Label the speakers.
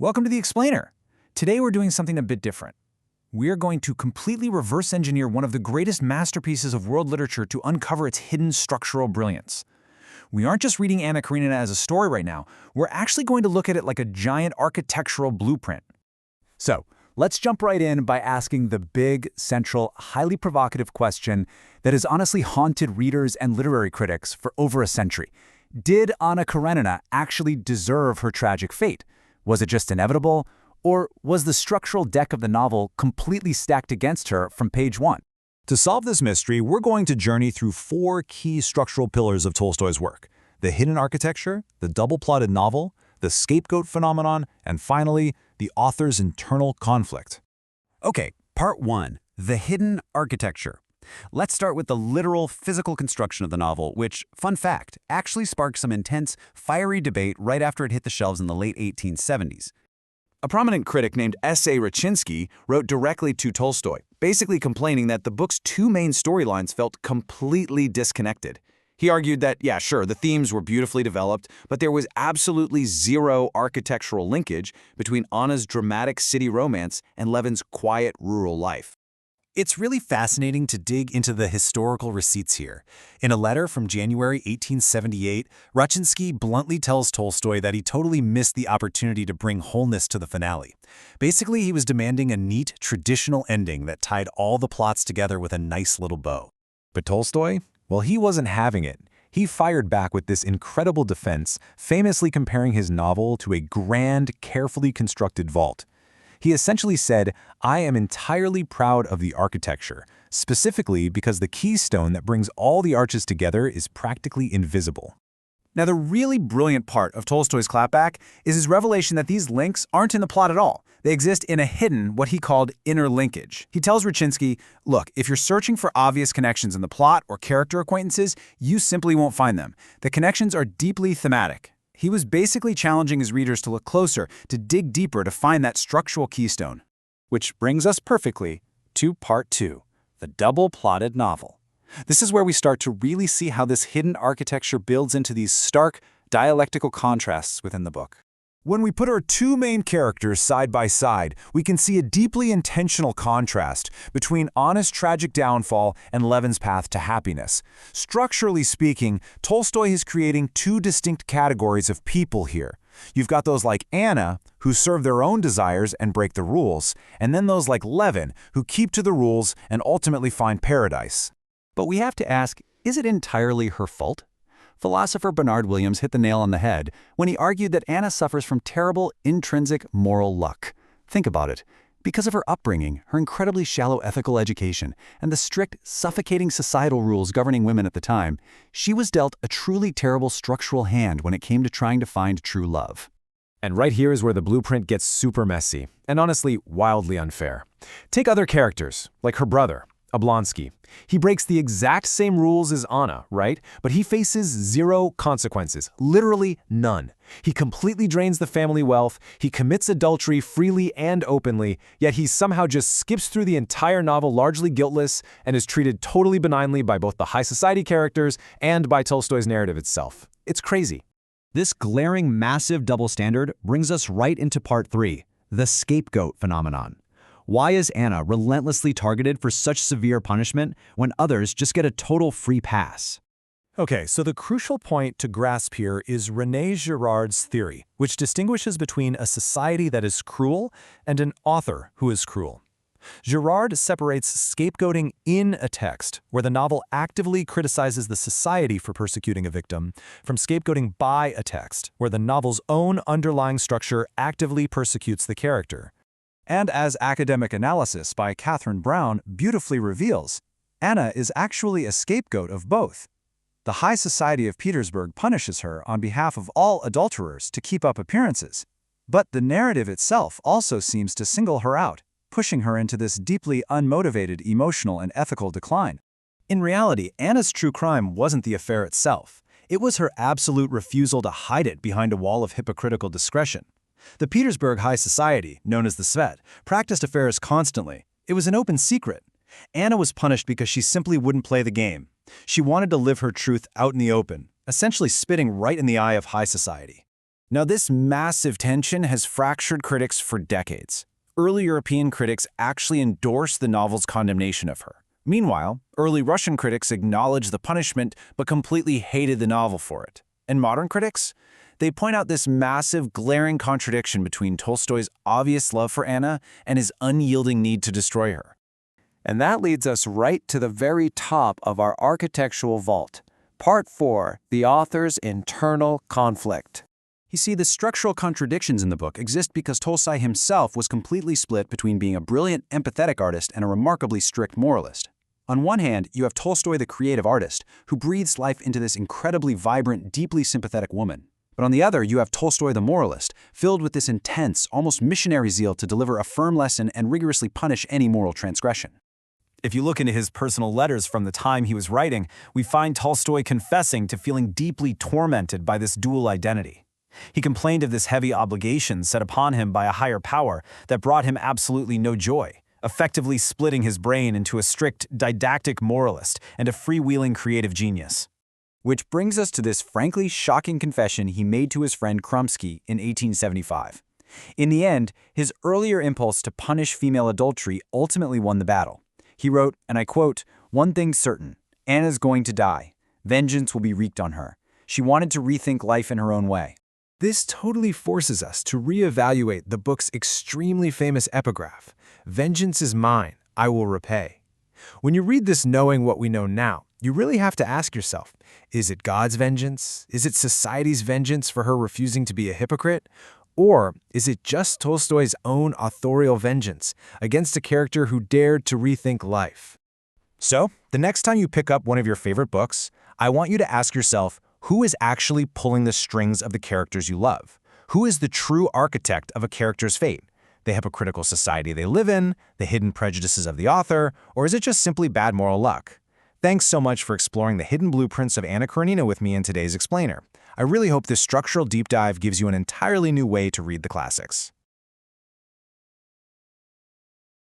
Speaker 1: Welcome to The Explainer. Today we're doing something a bit different. We're going to completely reverse engineer one of the greatest masterpieces of world literature to uncover its hidden structural brilliance. We aren't just reading Anna Karenina as a story right now, we're actually going to look at it like a giant architectural blueprint.
Speaker 2: So, let's jump right in by asking the big, central, highly provocative question that has honestly haunted readers and literary critics for over a century. Did Anna Karenina actually deserve her tragic fate? Was it just inevitable, or was the structural deck of the novel completely stacked against her from page one?
Speaker 3: To solve this mystery, we're going to journey through four key structural pillars of Tolstoy's work: the hidden architecture, the double-plotted novel, the scapegoat phenomenon, and finally, the author's internal conflict.
Speaker 2: Okay, part one, the hidden architecture. Let's start with the literal physical construction of the novel, which, fun fact, actually sparked some intense, fiery debate right after it hit the shelves in the late 1870s.
Speaker 1: A prominent critic named S.A. Vronsky wrote directly to Tolstoy, basically complaining that the book's two main storylines felt completely disconnected. He argued that, yeah, sure, the themes were beautifully developed, but there was absolutely zero architectural linkage between Anna's dramatic city romance and Levin's quiet rural life.
Speaker 2: It's really fascinating to dig into the historical receipts here. In a letter from January 1878, Vronsky bluntly tells Tolstoy that he totally missed the opportunity to bring wholeness to the finale. Basically, he was demanding a neat, traditional ending that tied all the plots together with a nice little bow.
Speaker 3: But Tolstoy? Well, he wasn't having it. He fired back with this incredible defense, famously comparing his novel to a grand, carefully constructed vault. He essentially said, "I am entirely proud of the architecture, specifically because the keystone that brings all the arches together is practically invisible."
Speaker 1: Now, the really brilliant part of Tolstoy's clapback is his revelation that these links aren't in the plot at all. They exist in a hidden, what he called inner linkage. He tells Vronsky, look, if you're searching for obvious connections in the plot or character acquaintances, you simply won't find them. The connections are deeply thematic. He was basically challenging his readers to look closer, to dig deeper to find that structural keystone.
Speaker 2: Which brings us perfectly to part two, the double-plotted novel. This is where we start to really see how this hidden architecture builds into these stark, dialectical contrasts within the book.
Speaker 3: When we put our two main characters side by side, we can see a deeply intentional contrast between Anna's tragic downfall and Levin's path to happiness. Structurally speaking, Tolstoy is creating two distinct categories of people here. You've got those like Anna, who serve their own desires and break the rules, and then those like Levin, who keep to the rules and ultimately find paradise.
Speaker 2: But we have to ask, is it entirely her fault? Philosopher Bernard Williams hit the nail on the head when he argued that Anna suffers from terrible, intrinsic moral luck. Think about it. Because of her upbringing, her incredibly shallow ethical education, and the strict, suffocating societal rules governing women at the time, she was dealt a truly terrible structural hand when it came to trying to find true love.
Speaker 3: And right here is where the blueprint gets super messy, and honestly, wildly unfair. Take other characters, like her brother, Vronsky. He breaks the exact same rules as Anna, right? But he faces zero consequences, literally none. He completely drains the family wealth, he commits adultery freely and openly, yet he somehow just skips through the entire novel largely guiltless and is treated totally benignly by both the high society characters and by Tolstoy's narrative itself. It's crazy.
Speaker 4: This glaring, massive double standard brings us right into part three, the scapegoat phenomenon. Why is Anna relentlessly targeted for such severe punishment when others just get a total free pass?
Speaker 3: Okay, so the crucial point to grasp here is René Girard's theory, which distinguishes between a society that is cruel and an author who is cruel. Girard separates scapegoating in a text, where the novel actively criticizes the society for persecuting a victim, from scapegoating by a text, where the novel's own underlying structure actively persecutes the character.
Speaker 1: And as academic analysis by Catherine Brown beautifully reveals, Anna is actually a scapegoat of both. The high society of Petersburg punishes her on behalf of all adulterers to keep up appearances. But the narrative itself also seems to single her out, pushing her into this deeply unmotivated emotional and ethical decline. In reality, Anna's true crime wasn't the affair itself. It was her absolute refusal to hide it behind a wall of hypocritical discretion. The Petersburg high society, known as the Svet, practiced affairs constantly. It was an open secret. Anna was punished because she simply wouldn't play the game. She wanted to live her truth out in the open, essentially spitting right in the eye of high society. Now, this massive tension has fractured critics for decades. Early European critics actually endorsed the novel's condemnation of her. Meanwhile, early Russian critics acknowledged the punishment but completely hated the novel for it. And modern critics? They point out this massive, glaring contradiction between Tolstoy's obvious love for Anna and his unyielding need to destroy her.
Speaker 5: And that leads us right to the very top of our architectural vault. Part 4, the author's internal conflict.
Speaker 1: You see, the structural contradictions in the book exist because Tolstoy himself was completely split between being a brilliant, empathetic artist and a remarkably strict moralist. On one hand, you have Tolstoy the creative artist, who breathes life into this incredibly vibrant, deeply sympathetic woman. But on the other, you have Tolstoy the moralist, filled with this intense, almost missionary zeal to deliver a firm lesson and rigorously punish any moral transgression. If you look into his personal letters from the time he was writing, we find Tolstoy confessing to feeling deeply tormented by this dual identity. He complained of this heavy obligation set upon him by a higher power that brought him absolutely no joy, effectively splitting his brain into a strict, didactic moralist and a freewheeling creative genius. Which brings us to this frankly shocking confession he made to his friend Vronsky in 1875. In the end, his earlier impulse to punish female adultery ultimately won the battle. He wrote, and I quote, "One thing's certain, Anna's going to die. Vengeance will be wreaked on her. She wanted to rethink life in her own way."
Speaker 3: This totally forces us to reevaluate the book's extremely famous epigraph, "Vengeance is mine, I will repay." When you read this knowing what we know now, you really have to ask yourself, is it God's vengeance? Is it society's vengeance for her refusing to be a hypocrite? Or is it just Tolstoy's own authorial vengeance against a character who dared to rethink life?
Speaker 1: So, the next time you pick up one of your favorite books, I want you to ask yourself, who is actually pulling the strings of the characters you love? Who is the true architect of a character's fate? The hypocritical society they live in, the hidden prejudices of the author, or is it just simply bad moral luck? Thanks so much for exploring the hidden blueprints of Anna Karenina with me in today's Explainer. I really hope this structural deep dive gives you an entirely new way to read the classics.